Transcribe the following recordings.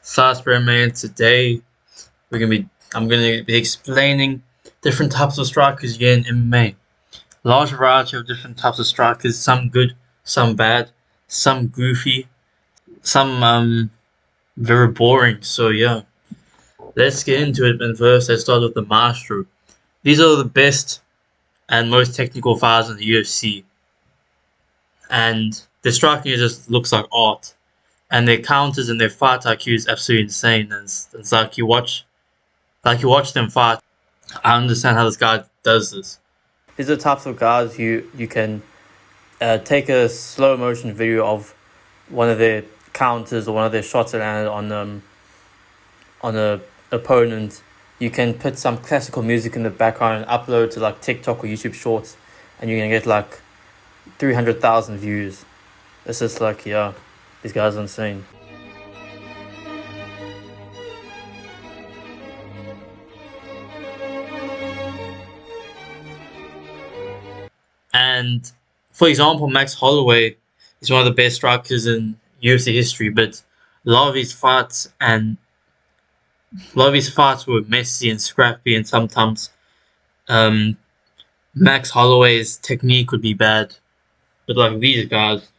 Salisbury man. Today I'm gonna be explaining different types of strikers again in MMA. Large variety of different types of strikers, some good, some bad, some goofy, some very boring. So yeah, let's get into it. And first, let's start with the Maestro. These are the best and most technical fighters in the UFC, and their striking just looks like art. And their counters and their fight IQ is absolutely insane. And it's like you watch them fight. I understand how this guy does this. These are the types of guys you can take a slow motion video of one of their counters or one of their shots that landed on a opponent. You can put some classical music in the background and upload to like TikTok or YouTube Shorts, and you're gonna get like 300,000 views. It's just like, yeah, these guys are insane. And for example, Max Holloway is one of the best strikers in UFC history, but a lot of his fights were messy and scrappy, and sometimes um, Max Holloway's technique would be bad. But like these guys,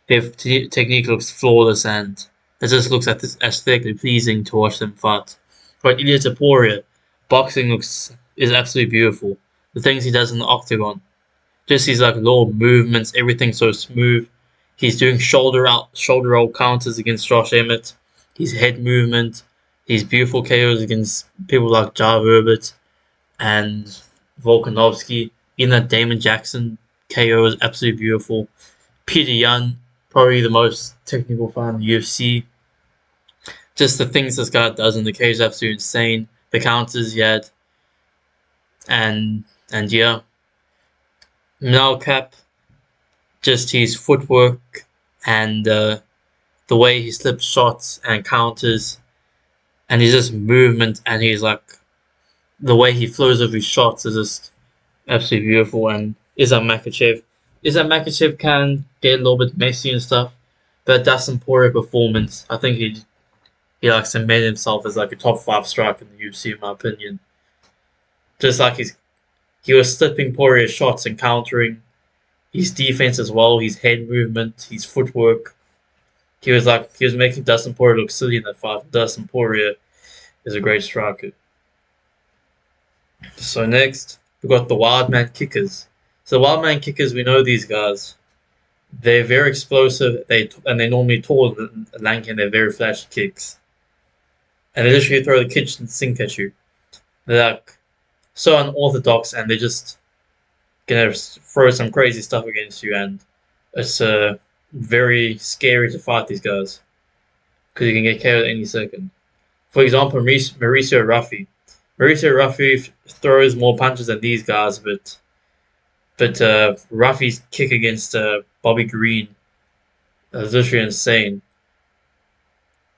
their technique looks flawless, and it just looks aesthetically pleasing to watch them fight. But Ilya Taporia, boxing is absolutely beautiful. The things he does in the octagon, just his like little movements, everything's so smooth. He's doing shoulder roll counters against Josh Emmett. His head movement, his beautiful KOs against people like Jar Herbert and Volkanovski. Even that Damon Jackson KO is absolutely beautiful. Peter Yan, probably the most technical fighter in the UFC. Just the things this guy does in the cage is absolutely insane. The counters he had, and yeah, Melcap, just his footwork and the way he slips shots and counters, and his just movement and his like the way he flows over his shots is just absolutely beautiful. And Islam Makachev can get a little bit messy and stuff, but Dustin Poirier performance, I think he like cemented himself as like a top 5 striker in the UFC in my opinion. Just like he was slipping Poirier's shots and countering his defense as well, his head movement, his footwork. He was making Dustin Poirier look silly in that fight. Dustin Poirier is a great striker. So next, we got the Wildman Kickers. So the Wildman Kickers, we know these guys. They're very explosive. They're normally tall and lanky, and they're very flashy kicks. And they literally throw the kitchen sink at you. They're like so unorthodox, and they're just gonna throw some crazy stuff against you, and it's very scary to fight these guys because you can get KO'd any second. For example, Mauricio Ruffi. Mauricio Ruffi throws more punches than these guys, but Ruffi's kick against Bobby Green is literally insane.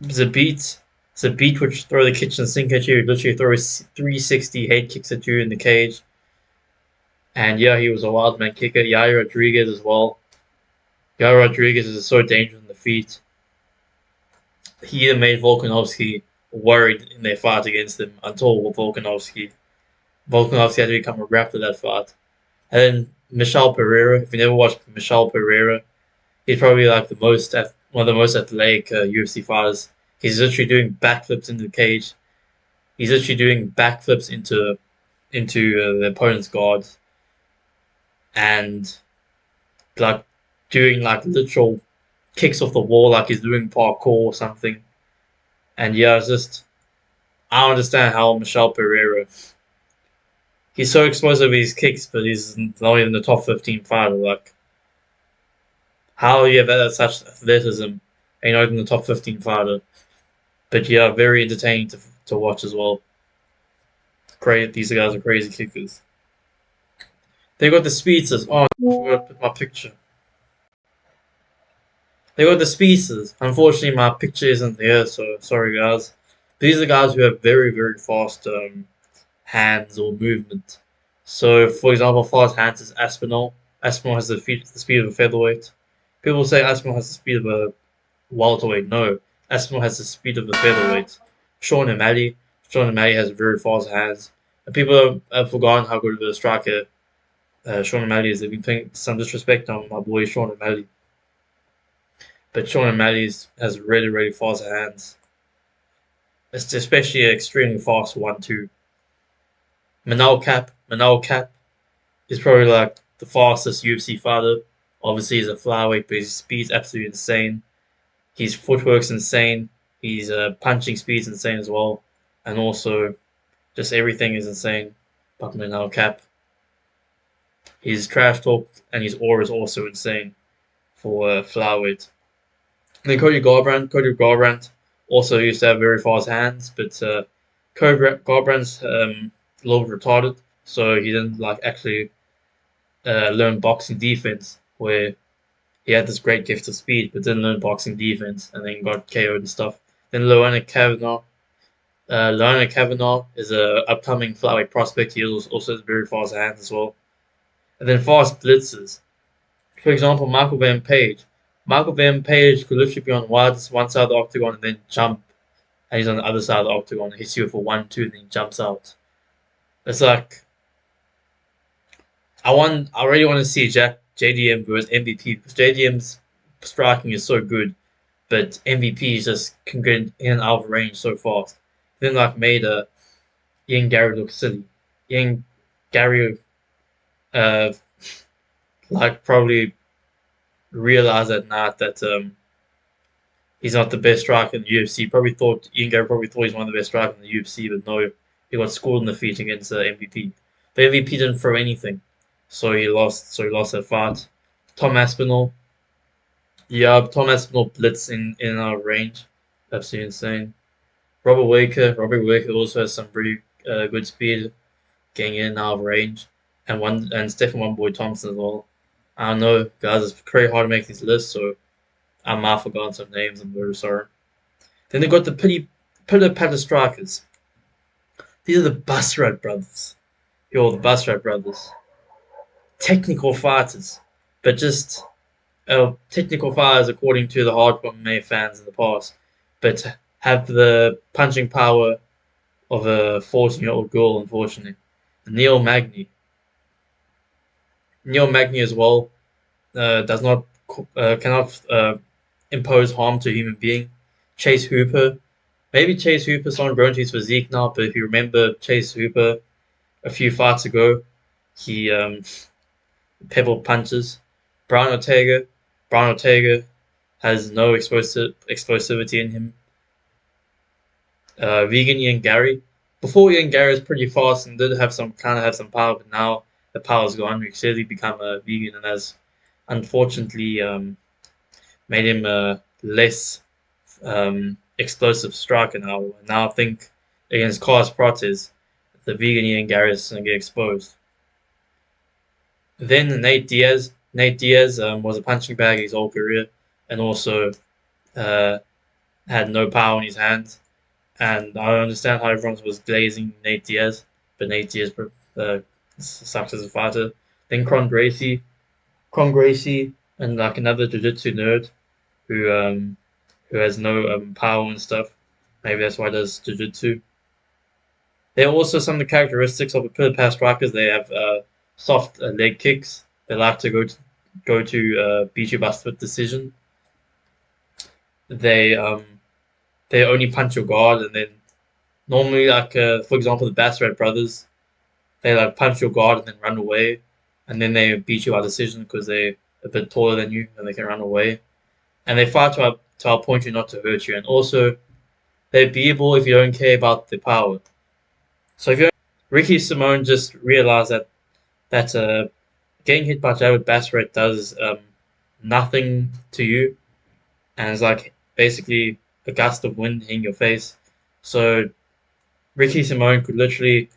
Zabit would throw the kitchen sink at you, literally throw 360 head kicks at you in the cage. And yeah, he was a wild man kicker. Yair Rodriguez as well. Yair Rodriguez is so dangerous on the feet. He even made Volkanovski worried in their fight against him until Volkanovski had to become a raptor that fight. And then Michel Pereira. If you never watched Michel Pereira, he's probably like one of the most athletic UFC fighters. He's literally doing backflips into the cage. He's literally doing backflips into the opponent's guards, and like doing like literal kicks off the wall like he's doing parkour or something. And yeah, it's just I don't understand how Michel Pereira. He's so explosive with his kicks, but he's not even the top 15 fighter. Like, how you have such athleticism and you're not even the top 15 fighter? But yeah, very entertaining to watch as well. Great, these guys are crazy kickers. They got the speedsters. Oh, I forgot to put my picture. They got the speedsters. Unfortunately, my picture isn't there, so sorry, guys. These are guys who have very, very fast hands or movement. So, for example, fast hands is Aspinall. Aspinall has the speed of a featherweight. People say Aspinall has the speed of a welterweight. No, Aspinall has the speed of a featherweight. Sean O'Malley. Sean O'Malley has very fast hands. And people have forgotten how good of a striker Sean O'Malley is. They've been playing some disrespect on my boy Sean O'Malley. But Sean O'Malley has really, really fast hands. It's especially an extremely fast 1-2. Manal Cap is probably like the fastest UFC fighter. Obviously, he's a flyweight, but his speed's absolutely insane. His footwork's insane. His punching speed's insane as well. And also, just everything is insane about Manal Cap. His trash talk and his aura is also insane for flyweight. And then Cody Garbrandt also used to have very fast hands, but Cody Garbrandt's a little retarded, so he didn't like actually learn boxing defense, where he had this great gift of speed, but didn't learn boxing defense, and then got KO'd and stuff. Then Loana Kavanagh is a upcoming flyweight prospect. He also has very fast hands as well. And then fast blitzers. For example, Michael Van Page. Michael Van Page could literally be on one side of the octagon and then jump, and he's on the other side of the octagon and hits you for 1-2 and then jumps out. It's like I really want to see JDM versus MVP, because JDM's striking is so good, but MVP just can get in and out of range so fast. Then like made Ian Gary look silly. Ian Gary like probably realized at night that he's not the best striker in the UFC. Ian Gary probably thought he's one of the best strikers in the UFC, but no, he got scored in the feet against MVP. But MVP didn't throw anything, so he lost. So he lost that fight. Tom Aspinall, yeah, Tom Aspinall blitz in and out of range, absolutely insane. Robert Waker also has some pretty good speed, getting in and out of range, and Stephen One Boy Thompson as well. I don't know, guys. It's very hard to make these lists, so I might have forgotten some names. I'm very sorry. Then they got the Pitter Patter Strikers. These are the Busrat brothers. The Busrat brothers. Technical fighters, but just technical fighters according to the hardcore MMA fans in the past, but have the punching power of a 14-year-old girl, unfortunately. Neil Magny as well cannot impose harm to a human being. Chase Hooper. Maybe Chase Hooper's not grown to his physique now, but if you remember Chase Hooper a few fights ago, he pebble punches. Brian Ortega has no explosivity in him. Vegan Ian Gary. Before, Ian Gary was pretty fast and did have some power, but now the power's gone. He's clearly become a vegan and has unfortunately made him a less explosive striker now. Now I think against Carlos Prates, the vegan Ian Gary is going to get exposed. Then Nate Diaz. Was a punching bag his whole career, and also had no power in his hands. And I understand how everyone was glazing Nate Diaz, but Nate Diaz sucks as a fighter. Then Kron Gracie, and like another jiu-jitsu nerd who has no power and stuff. Maybe that's why he does jiu-jitsu. There are also some of the characteristics of a Pitter Patter strikers. They have soft leg kicks. They like to go to beat you by split decision. They only punch your guard, and then normally, like for example, the Bassrat brothers, they like punch your guard and then run away, and then they beat you by decision because they're a bit taller than you and they can run away, and they fight to outpoint you, not to hurt you, and also they're beatable if you don't care about the power. So if you Ricky Simone just realized that getting hit by Jared Bassrat does nothing to you, and it's like basically a gust of wind hitting your face. So Ricky Simone could literally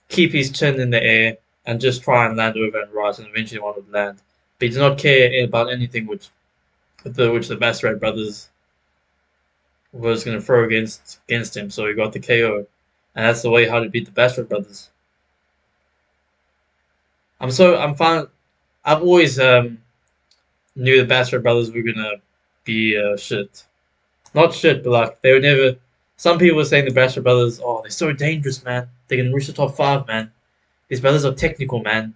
keep his chin in the air and just try and land over and right, and eventually one would land. But he did not care about anything which the Bassrat brothers was going to throw against him, so he got the KO. And that's the way how to beat the Bassrat brothers. I'm fine. I've always knew the Bassrat brothers were gonna be shit. Not shit, but like they would never. Some people were saying the Bastard Brothers, oh, they're so dangerous, man. They can reach the top five, man. These brothers are technical, man.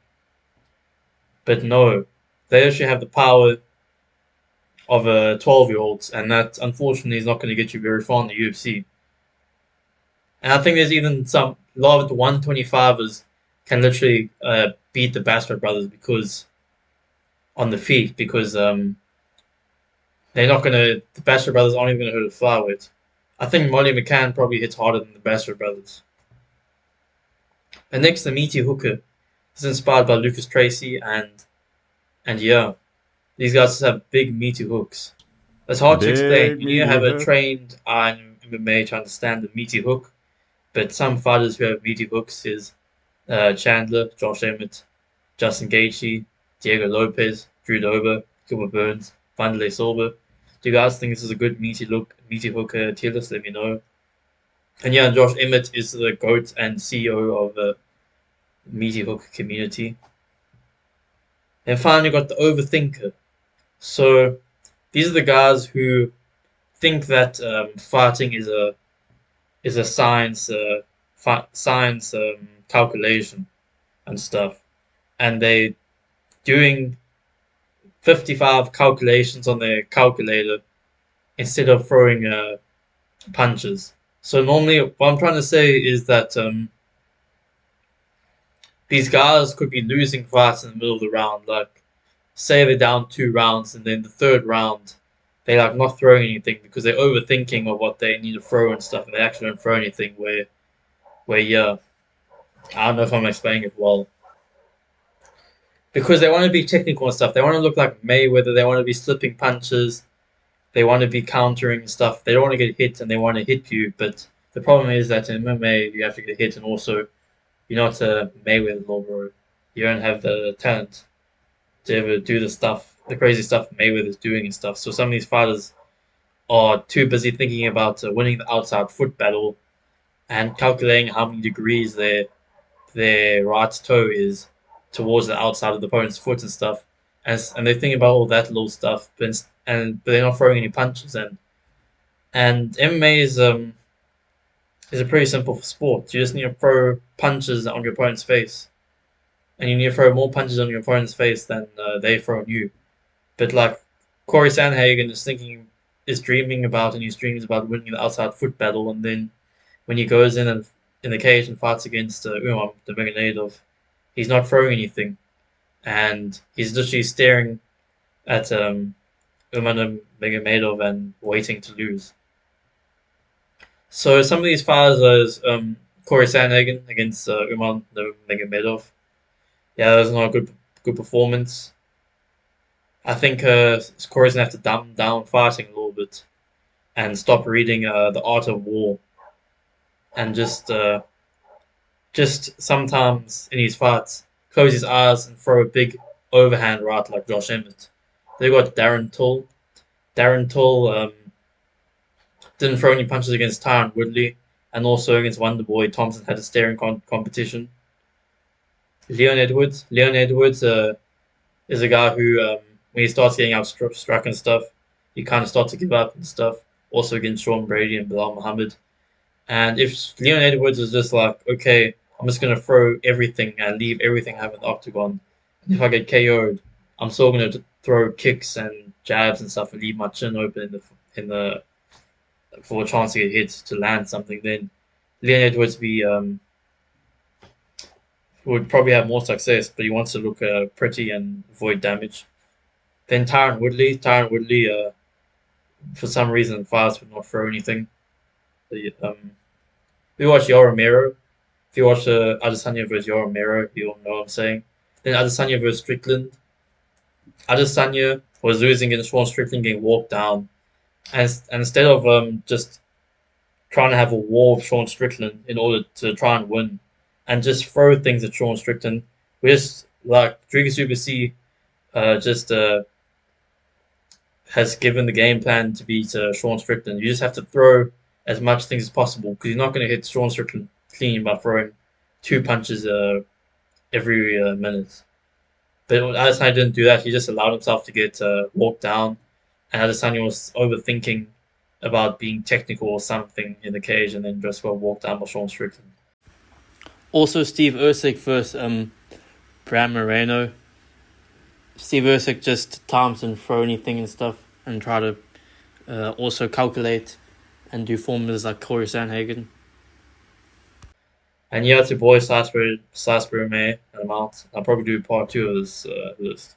But no, they actually have the power of a 12-year-olds, and that unfortunately is not going to get you very far in the UFC. And I think there's even a lot of the 125ers can literally beat the Bastard Brothers because on the feet because the Bastard Brothers aren't even gonna hurt a flyweight. I think Molly McCann probably hits harder than the Bastard Brothers. And next, the Meaty Hooker. This is inspired by Lucas Tracy and yeah, these guys just have big meaty hooks. It's hard to explain. Big You need to meaty have a hook. trained eye in MMA to understand the meaty hook. But some fighters who have meaty hooks is Chandler, Josh Emmett, Justin Gaethje, Diego Lopez, Drew Dober, Gilbert Burns, Wanderlei Silva. Do you guys think this is a good meaty hook tier list? Let me know. And yeah, Josh Emmett is the GOAT and CEO of the meaty hook community. And finally, got the Overthinker. So these are the guys who think that fighting is a science science calculation and stuff, and they doing 55 calculations on their calculator instead of throwing punches. So normally, what I'm trying to say is that these guys could be losing fights in the middle of the round. Like, say they're down 2 rounds, and then the third round, they like not throwing anything because they're overthinking of what they need to throw and stuff, and they actually don't throw anything. Where yeah, I don't know if I'm explaining it well. Because they want to be technical and stuff. They want to look like Mayweather. They want to be slipping punches. They want to be countering stuff. They don't want to get hit and they want to hit you. But the problem is that in MMA, you have to get hit, and also you're not a Mayweather, bro. You don't have the talent to ever do the stuff, the crazy stuff Mayweather's doing and stuff. So some of these fighters are too busy thinking about winning the outside foot battle and calculating how many degrees their right toe is towards the outside of the opponent's foot and stuff. And they think about all that little stuff, but they're not throwing any punches. And MMA is a pretty simple sport. You just need to throw punches on your opponent's face, and you need to throw more punches on your opponent's face than they throw on you. But like Corey Sandhagen is dreaming about in his dreams about winning the outside foot battle, and then when he goes in the cage and fights against Umar the Meganadov, he's not throwing anything, and he's literally staring at Umar the Meganadov and waiting to lose. So some of these fighters are Corey Sandhagen against Umar the Meganadov. Yeah, that was not a good performance. I think Corey's gonna have to dumb down fighting a little bit and stop reading The Art of War and just sometimes in his fights close his eyes and throw a big overhand right like Josh Emmett. They got Darren Tull. Darren Tull didn't throw any punches against Tyron Woodley, and also against Wonderboy Thompson had a staring competition. Leon Edwards. Leon Edwards is a guy who, when he starts getting outstruck and stuff, he kind of starts to give up and stuff. Also against Sean Brady and Bilal Muhammad. And if Leon Edwards is just like, okay, I'm just gonna throw everything and leave everything I have in the octagon, and if I get KO'd, I'm still gonna throw kicks and jabs and stuff and leave my chin open in the for a chance to get hit to land something. Then Leon Edwards would probably have more success, but he wants to look pretty and avoid damage. Then Tyron Woodley, for some reason, fights would not throw anything. If you watch Yoel Romero, if you watch Adesanya versus Yoel Romero, you'll know what I'm saying. Then Adesanya versus Strickland. Adesanya was losing against Sean Strickland, getting walked down, and instead of just trying to have a war with Sean Strickland in order to try and win, and just throw things at Sean Strickland, we just like Driga Super C, just has given the game plan to beat Sean Strickland. You just have to throw as much things as possible because you're not going to hit Sean Strickland clean by throwing 2 punches every minute. But Adesanya didn't do that. He just allowed himself to get walked down, and Adesanya was overthinking about being technical or something in the cage, and then just walked down by Sean Strickland. Also, Steve Usyk versus Bram Moreno. Steve Usyk just times and throw anything and stuff, and try to also calculate and do formulas like Corey Sandhagen. And yeah, to boy Salisbury May and Mount. I'll probably do part two of this list.